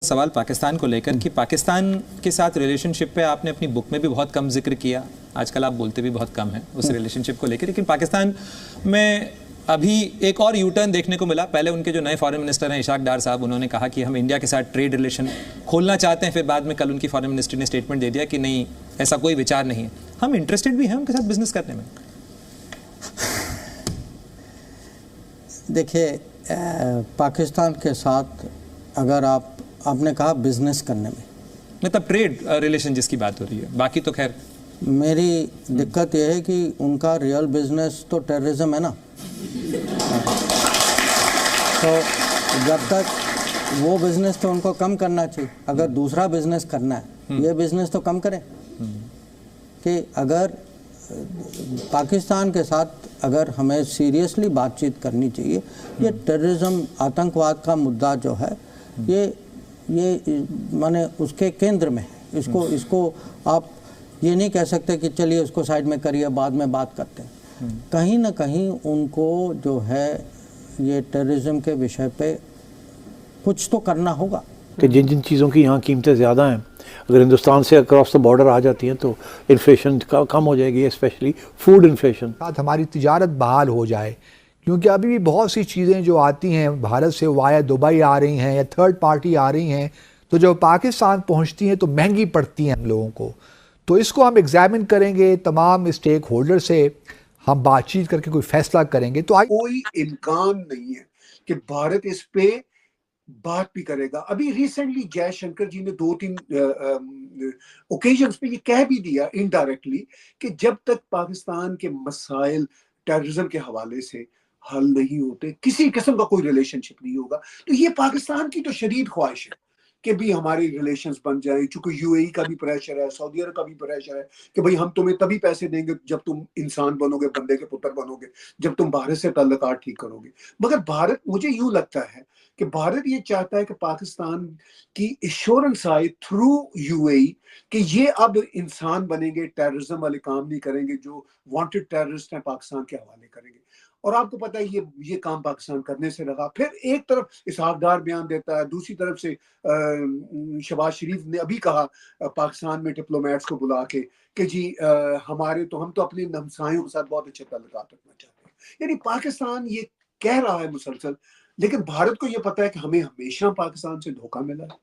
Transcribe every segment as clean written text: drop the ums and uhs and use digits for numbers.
सवाल पाकिस्तान को लेकर कि पाकिस्तान के साथ रिलेशनशिप पे आपने अपनी बुक में भी बहुत कम जिक्र किया, आजकल आप बोलते भी बहुत कम है उस रिलेशनशिप को लेकर, लेकिन पाकिस्तान में अभी एक और यू टर्न देखने को मिला। पहले उनके जो नए फॉरेन मिनिस्टर हैं इशाक डार साहब, उन्होंने कहा कि हम इंडिया के साथ ट्रेड रिलेशन खोलना चाहते हैं, फिर बाद में कल उनकी फॉरेन मिनिस्ट्री ने स्टेटमेंट दे दिया कि नहीं, ऐसा कोई विचार नहीं है। हम इंटरेस्टेड भी हैं उनके साथ बिजनेस करने में। देखिए, पाकिस्तान के साथ अगर आपने कहा बिजनेस करने में, मतलब ट्रेड रिलेशन जिसकी बात हो रही है, बाकी तो खैर मेरी दिक्कत यह है कि उनका रियल बिजनेस तो टेररिज्म है ना। तो जब तक वो बिजनेस तो उनको कम करना चाहिए। अगर दूसरा बिजनेस करना है, ये बिजनेस तो कम करें। कि अगर पाकिस्तान के साथ अगर हमें सीरियसली बातचीत करनी चाहिए, ये टेररिज्म आतंकवाद का मुद्दा जो है ये माने उसके केंद्र में है। इसको आप ये नहीं कह सकते कि चलिए उसको साइड में करिए, बाद में बात करते हैं। कहीं ना कहीं उनको जो है ये टेररिज्म के विषय पे कुछ तो करना होगा कि जिन जिन चीज़ों की यहाँ कीमतें ज़्यादा हैं, अगर हिंदुस्तान से अक्रॉस द बॉर्डर आ जाती हैं तो इन्फ्लेशन कम हो जाएगी, स्पेशली फूड इन्फ्लेशन। साथ हमारी तिजारत बहाल हो जाए, क्योंकि अभी भी बहुत सी चीज़ें जो आती हैं भारत से वाया दुबई आ रही हैं या थर्ड पार्टी आ रही हैं, तो जब पाकिस्तान पहुँचती हैं तो महंगी पड़ती हैं हम लोगों को। तो इसको हम एग्जामिन करेंगे, तमाम स्टेक होल्डर से हम बातचीत करके कोई फैसला करेंगे। तो कोई इम्कान नहीं है कि भारत इस पे बात भी करेगा। अभी रिसेंटली जयशंकर जी ने 2-3 ओकेजन्स पे ये कह भी दिया इनडायरेक्टली कि जब तक पाकिस्तान के मसाइल टेररिज्म के हवाले से हल नहीं होते, किसी किस्म का कोई रिलेशनशिप नहीं होगा। तो ये पाकिस्तान की तो शदीद ख्वाहिश है कि भी हमारे रिलेशंस बन जाए, चूंकि यूएई का भी प्रेशर है, सऊदी अरब का भी प्रेशर है कि भाई हम तुम्हें तभी पैसे देंगे जब तुम इंसान बनोगे, बंदे के पुत्र बनोगे, जब तुम भारत से ताल्लुकात ठीक करोगे। मगर भारत, मुझे यूं लगता है कि भारत ये चाहता है कि पाकिस्तान की एश्योरेंस आए थ्रू यूएई कि ये अब इंसान बनेंगे, टेररिज्म वाले काम नहीं करेंगे, जो वांटेड टेररिस्ट हैं पाकिस्तान के हवाले करेंगे। और आपको पता है ये काम पाकिस्तान करने से लगा। फिर एक तरफ इसहाक डार बयान देता है, दूसरी तरफ से शहबाज शरीफ ने अभी कहा पाकिस्तान में डिप्लोमेट्स को बुला के कि जी हम तो अपने हमसायों के साथ बहुत अच्छे ताल्लुकात रखना चाहते हैं। यानी पाकिस्तान ये कह रहा है मुसलसल, लेकिन भारत को ये पता है कि हमें हमेशा पाकिस्तान से धोखा मिला है।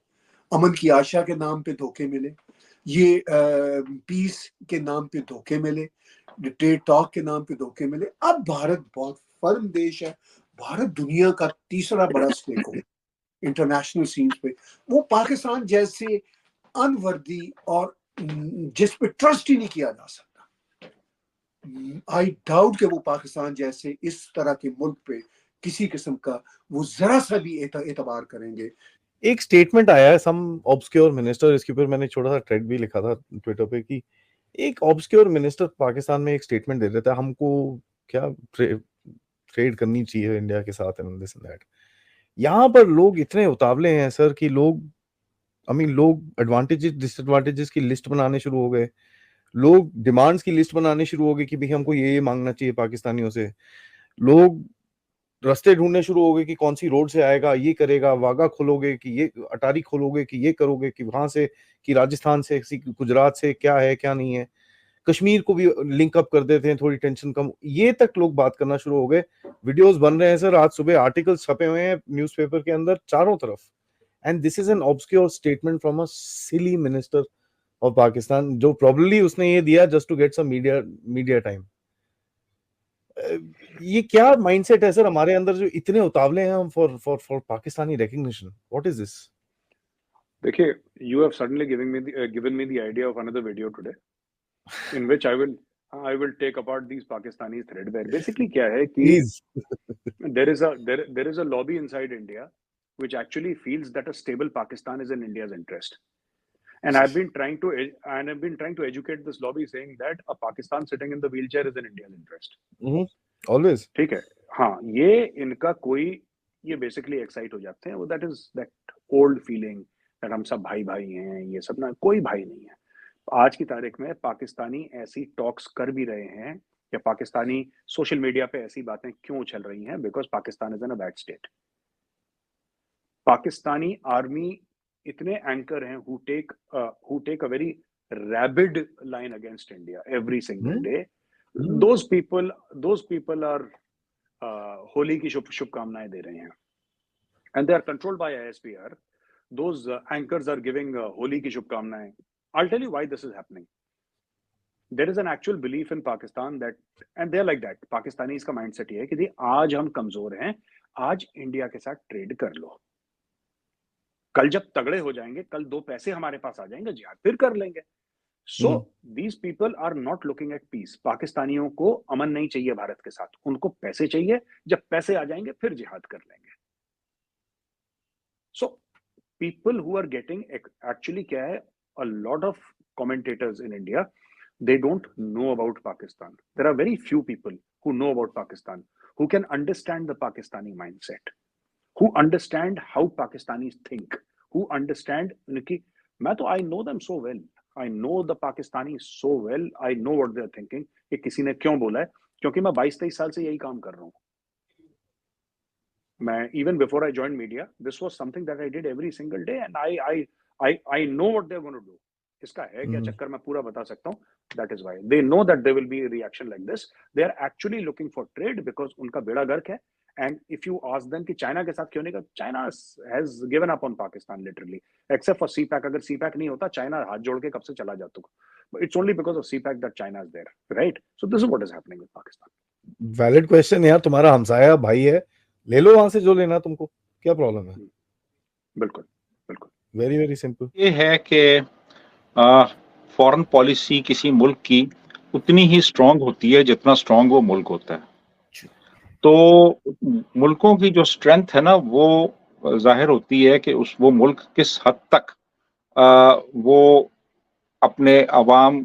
अमन की आशा के नाम पे धोखे मिले, ये पीस के नाम पे धोखे मिले, ट्रेड टॉक के नाम पे धोखे मिले। अब भारत बहुत फर्म देश है, भारत दुनिया का तीसरा बड़ा स्टेक होल्डर इंटरनेशनल सीन्स पे। वो पाकिस्तान जैसे अनवर्दी और जिस पे ट्रस्ट ही नहीं किया जा सकता, आई डाउट कि वो पाकिस्तान जैसे इस तरह के मुल्क पे किसी किस्म का वो जरा सा भी एतबार करेंगे। एक स्टेटमेंट आया है सम ऑब्सक्योर मिनिस्टर, इसके ऊपर मैंने छोटा सा थ्रेड भी लिखा था ट्विटर पे कि एक ऑब्सक्योर मिनिस्टर पाकिस्तान में एक स्टेटमेंट दे देता है, हमको क्या ट्रेड करनी चाहिए इंडिया के साथ एंड दिस एंड दैट। यहाँ पर लोग इतने उतावले हैं सर कि लोग एडवांटेजेस डिसएडवांटेजेस की लिस्ट बनाने शुरू हो गए, लोग डिमांड्स की लिस्ट बनाने शुरू हो गए कि भाई हमको ये मांगना चाहिए पाकिस्तानियों से। लोग रास्ते ढूंढने शुरू हो गए कि कौन सी रोड से आएगा, ये करेगा, वागा खोलोगे कि ये अटारी खोलोगे कि ये करोगे, कि वहां से, कि राजस्थान से, गुजरात से, क्या है क्या नहीं है। कश्मीर को भी लिंक अप कर देते हैं, थोड़ी टेंशन कम, ये तक लोग बात करना शुरू हो गए। वीडियोस बन रहे हैं सर, आज सुबह आर्टिकल्स छपे हुए हैं न्यूज़पेपर के अंदर चारों तरफ, and this is an obscure statement from a silly minister of Pakistan, जो प्रोबेबली उसने ये दिया just to get some media time. ये क्या माइंडसेट है सर हमारे अंदर जो इतने उतावले हैं हम for Pakistani recognition? What is this? देखिए, you have suddenly given me the idea of another video today in which I will take apart these Pakistani thread, where basically क्या है कि there is a lobby inside India which actually feels that a stable Pakistan is in India's interest, and I've been trying to educate this lobby, saying that a Pakistan sitting in the wheelchair is in India's interest. Always. ठीक है, हाँ, ये इनका कोई, ये basically excite हो जाते हैं, वो दैट ओल्ड फीलिंग दैट हम सब भाई भाई हैं, ये सब ना, कोई भाई नहीं है। आज की तारीख में पाकिस्तानी ऐसी टॉक्स कर भी रहे हैं, या पाकिस्तानी सोशल मीडिया पे ऐसी बातें क्यों चल रही हैं? Because Pakistan is in a bad state. Pakistani army इतने एंकर हैं who take a very rabid line against India every single day. Those people are Holi की शुभकामनाएं दे रहे हैं, and they are controlled by ISPR. Those anchors are giving Holi की शुभकामनाएं. I'll tell you why this is happening. There is an actual belief in Pakistan that, and they're like that. Pakistanis का mindset ये है कि आज हम कमजोर हैं, आज इंडिया के साथ ट्रेड कर लो, कल जब तगड़े हो जाएंगे, कल दो पैसे हमारे पास आ जाएंगे, जिहाद फिर कर लेंगे. So these people are not looking at peace. पाकिस्तानियों को अमन नहीं चाहिए भारत के साथ, उनको पैसे चाहिए, जब पैसे आ जाएंगे फिर जिहाद कर लेंगे. So people who are getting actually क्या है, a lot of commentators in India, they don't know about Pakistan. There are very few people who know about Pakistan, who can understand the Pakistani mindset, who understand how Pakistanis think, who understand कि मैं तो I know them so well. I know the Pakistanis so well. I know what they are thinking. कि किसी ने क्यों बोला है, क्योंकि मैं 22-23 साल से यही काम कर रहा हूँ. मैं even before I joined media, this was something that I did every single day, and I know what they're going to do. इसका है क्या चक्कर मैं पूरा बता सकता हूँ. That is why they know that there will be a reaction like this. They are actually looking for trade because उनका बेड़ा गर्क है. And if you ask them कि चाइना के साथ क्यों नहीं कर, China has given up on Pakistan literally, except for CPAC. अगर CPAC नहीं होता, चाइना हाथ जोड़ के कब से चला जाता. But it's only because of CPAC that China is there, right? So this is what is happening with Pakistan. Valid question यार, तुम्हारा हमसाया भाई है, ले लो वहां से जो लेना तुमको, क्या प्रॉब्लम है. बिल्कुल बिल्कुल. Very very simple. ये है कि फॉरेन पॉलिसी किसी मुल्क की उतनी ही स्ट्रांग होती है जितना स्ट्रांग वो मुल्क होता है. तो मुल्कों की जो स्ट्रेंथ है ना, वो जाहिर होती है कि वो मुल्क किस हद तक वो अपने अवाम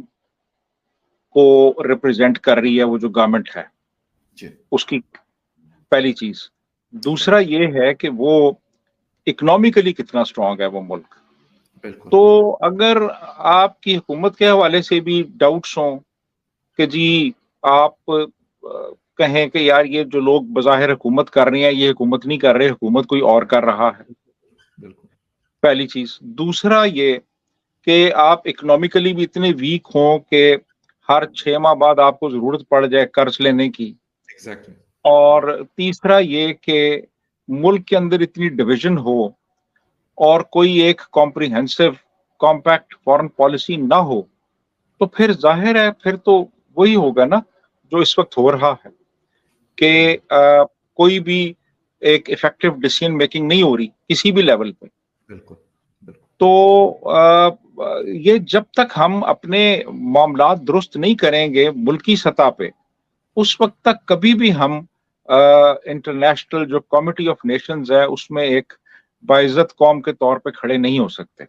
को रिप्रेजेंट कर रही है, वो जो गवर्नमेंट है उसकी पहली चीज. दूसरा ये है कि वो इकोनॉमिकली कितना स्ट्रांग है वो मुल्क. तो अगर आपकी हुकूमत के हवाले से भी डाउट्स हों कि जी आप कहें कि यार ये जो लोग बज़ाहिर हुकूमत कर रहे हैं, ये हुकूमत नहीं कर रहे, हुकूमत कोई और कर रहा है, पहली चीज. दूसरा ये कि आप इकोनॉमिकली भी इतने वीक हों कि हर 6 माह बाद आपको जरूरत पड़ जाए कर्ज लेने की. और तीसरा ये कि मुल्क के अंदर इतनी डिवीजन हो और कोई एक कॉम्प्रिहेंसिव कॉम्पैक्ट फॉरेन पॉलिसी ना हो, तो फिर जाहिर है फिर तो वही होगा ना जो इस वक्त हो रहा है कि कोई भी एक इफेक्टिव डिसीजन मेकिंग नहीं हो रही किसी भी लेवल पे. तो ये जब तक हम अपने मामलात दुरुस्त नहीं करेंगे मुल्की सतह पे, उस वक्त तक कभी भी हम इंटरनेशनल जो कमिटी ऑफ नेशंस है उसमें एक बाइज्जत कौम के तौर पे खड़े नहीं हो सकते.